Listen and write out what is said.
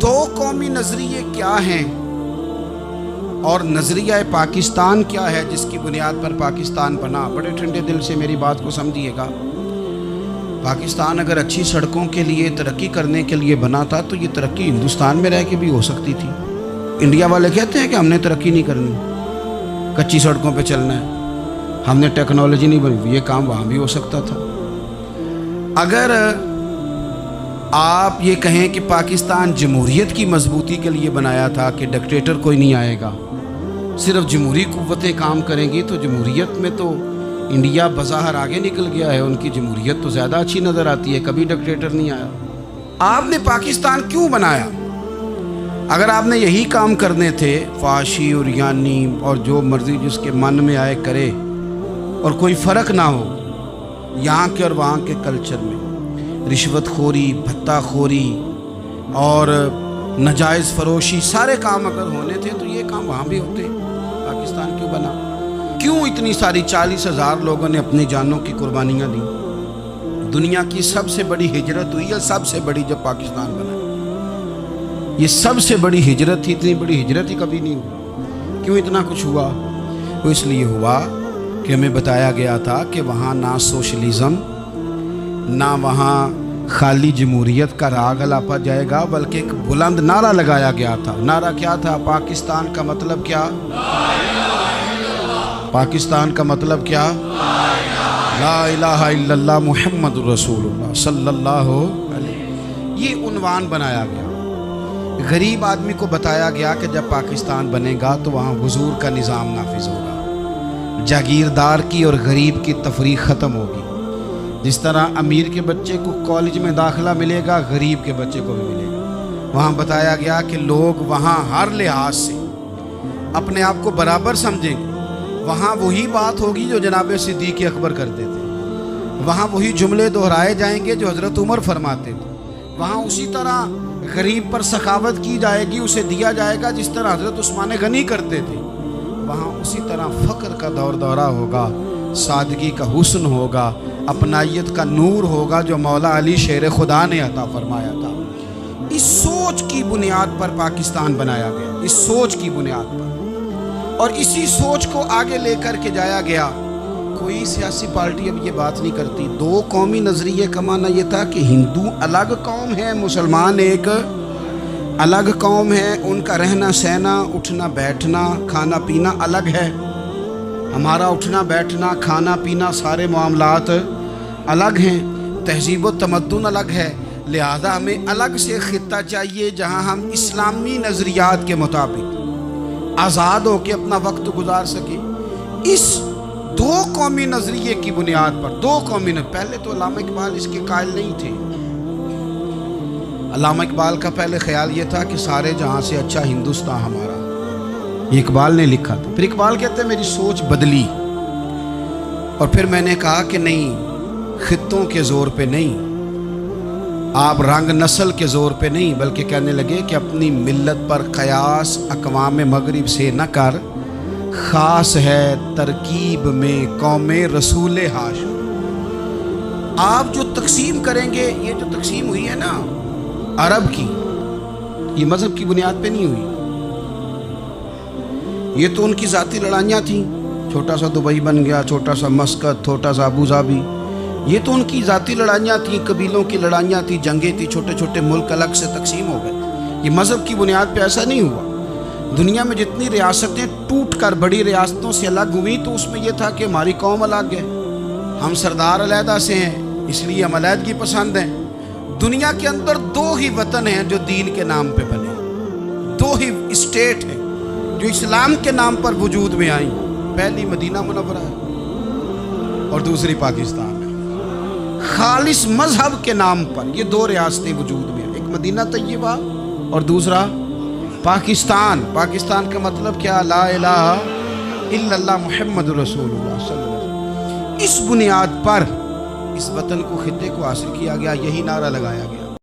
دو قومی نظریے کیا ہیں اور نظریہ پاکستان کیا ہے جس کی بنیاد پر پاکستان بنا؟ بڑے ٹھنڈے دل سے میری بات کو سمجھیے گا۔ پاکستان اگر اچھی سڑکوں کے لیے ترقی کرنے کے لیے بنا تھا تو یہ ترقی ہندوستان میں رہ کے بھی ہو سکتی تھی۔ انڈیا والے کہتے ہیں کہ ہم نے ترقی نہیں کرنی، کچی سڑکوں پہ چلنا ہے، ہم نے ٹیکنالوجی نہیں بنی، یہ کام وہاں بھی ہو سکتا تھا۔ اگر آپ یہ کہیں کہ پاکستان جمہوریت کی مضبوطی کے لیے بنایا تھا کہ ڈکٹیٹر کوئی نہیں آئے گا، صرف جمہوری قوتیں کام کریں گی، تو جمہوریت میں تو انڈیا بظاہر آگے نکل گیا ہے، ان کی جمہوریت تو زیادہ اچھی نظر آتی ہے، کبھی ڈکٹیٹر نہیں آیا۔ آپ نے پاکستان کیوں بنایا؟ اگر آپ نے یہی کام کرنے تھے، فحاشی اور یانی اور جو مرضی جس کے من میں آئے کرے اور کوئی فرق نہ ہو یہاں کے اور وہاں کے کلچر میں، رشوت خوری، بھتہ خوری اور ناجائز فروشی، سارے کام اگر ہونے تھے تو یہ کام وہاں بھی ہوتے۔ پاکستان کیوں بنا؟ کیوں اتنی ساری 40,000 لوگوں نے اپنی جانوں کی قربانیاں دیں؟ دنیا کی سب سے بڑی ہجرت ہوئی ہے، سب سے بڑی، جب پاکستان بنا۔ یہ سب سے بڑی ہجرت تھی، اتنی بڑی ہجرت ہی کبھی نہیں ہوئی۔ کیوں اتنا کچھ ہوا؟ وہ اس لیے ہوا کہ ہمیں بتایا گیا تھا کہ وہاں نہ سوشلزم، نہ وہاں خالی جمہوریت کا راگ الاپا جائے گا، بلکہ ایک بلند نعرہ لگایا گیا تھا۔ نعرہ کیا تھا؟ پاکستان کا مطلب کیا؟ پاکستان کا مطلب کیا؟ لا الہ الا اللہ محمد رسول اللہ صلی اللہ علیہ۔ یہ عنوان بنایا گیا۔ غریب آدمی کو بتایا گیا کہ جب پاکستان بنے گا تو وہاں حضور کا نظام نافذ ہوگا، جاگیردار کی اور غریب کی تفریق ختم ہوگی۔ جس طرح امیر کے بچے کو کالج میں داخلہ ملے گا، غریب کے بچے کو بھی ملے گا۔ وہاں بتایا گیا کہ لوگ وہاں ہر لحاظ سے اپنے آپ کو برابر سمجھیں گے۔ وہاں وہی بات ہوگی جو جناب صدیق اکبر کرتے تھے، وہاں وہی جملے دہرائے جائیں گے جو حضرت عمر فرماتے تھے، وہاں اسی طرح غریب پر سخاوت کی جائے گی، اسے دیا جائے گا جس طرح حضرت عثمان غنی کرتے تھے، وہاں اسی طرح فقر کا دور دورہ ہوگا، سادگی کا حسن ہوگا، اپنائیت کا نور ہوگا جو مولا علی شیر خدا نے عطا فرمایا تھا۔ اس سوچ کی بنیاد پر پاکستان بنایا گیا، اس سوچ کی بنیاد پر، اور اسی سوچ کو آگے لے کر کے جایا گیا۔ کوئی سیاسی پارٹی اب یہ بات نہیں کرتی۔ دو قومی نظریے کا معنی یہ تھا کہ ہندو الگ قوم ہے، مسلمان ایک الگ قوم ہے، ان کا رہنا سہنا، اٹھنا بیٹھنا، کھانا پینا الگ ہے، ہمارا اٹھنا بیٹھنا، کھانا پینا، سارے معاملات الگ ہیں، تہذیب و تمدن الگ ہے، لہذا ہمیں الگ سے خطہ چاہیے جہاں ہم اسلامی نظریات کے مطابق آزاد ہو کے اپنا وقت گزار سکیں۔ اس دو قومی نظریے کی بنیاد پر، دو قومی پہلے تو علامہ اقبال اس کے قائل نہیں تھے۔ علامہ اقبال کا پہلے خیال یہ تھا کہ سارے جہاں سے اچھا ہندوستان ہمارا، یہ اقبال نے لکھا تھا۔ پھر اقبال کہتے ہیں میری سوچ بدلی، اور پھر میں نے کہا کہ نہیں، خطوں کے زور پہ نہیں، آپ رنگ نسل کے زور پہ نہیں، بلکہ کہنے لگے کہ اپنی ملت پر قیاس اقوام مغرب سے نہ کر، خاص ہے ترکیب میں قوم رسول ہاشم۔ آپ جو تقسیم کریں گے، یہ جو تقسیم ہوئی ہے نا عرب کی، یہ مذہب کی بنیاد پہ نہیں ہوئی، یہ تو ان کی ذاتی لڑائیاں تھیں۔ چھوٹا سا دبئی بن گیا، چھوٹا سا مسقط، چھوٹا سا ابوظہبی، یہ تو ان کی ذاتی لڑائیاں تھیں، قبیلوں کی لڑائیاں تھیں، جنگیں تھیں، چھوٹے چھوٹے ملک الگ سے تقسیم ہو گئے۔ یہ مذہب کی بنیاد پہ ایسا نہیں ہوا۔ دنیا میں جتنی ریاستیں ٹوٹ کر بڑی ریاستوں سے الگ ہوئی تو اس میں یہ تھا کہ ہماری قوم الگ ہے، ہم سردار علیحدہ سے ہیں، اس لیے ہم علیحدگی پسند ہیں۔ دنیا کے اندر دو ہی وطن ہیں جو دین کے نام پہ بنے، دو ہی اسٹیٹ ہیں جو اسلام کے نام پر وجود میں آئیں، پہلی مدینہ منورہ ہے اور دوسری پاکستان ہے۔ خالص مذہب کے نام پر یہ دو ریاستیں وجود میں ہیں، ایک مدینہ طیبہ اور دوسرا پاکستان۔ پاکستان کا مطلب کیا؟ لا الہ الا اللہ محمد رسول اللہ صلی اللہ علیہ وسلم۔ اس بنیاد پر اس وطن کو، خطے کو حاصل کیا گیا، یہی نعرہ لگایا گیا۔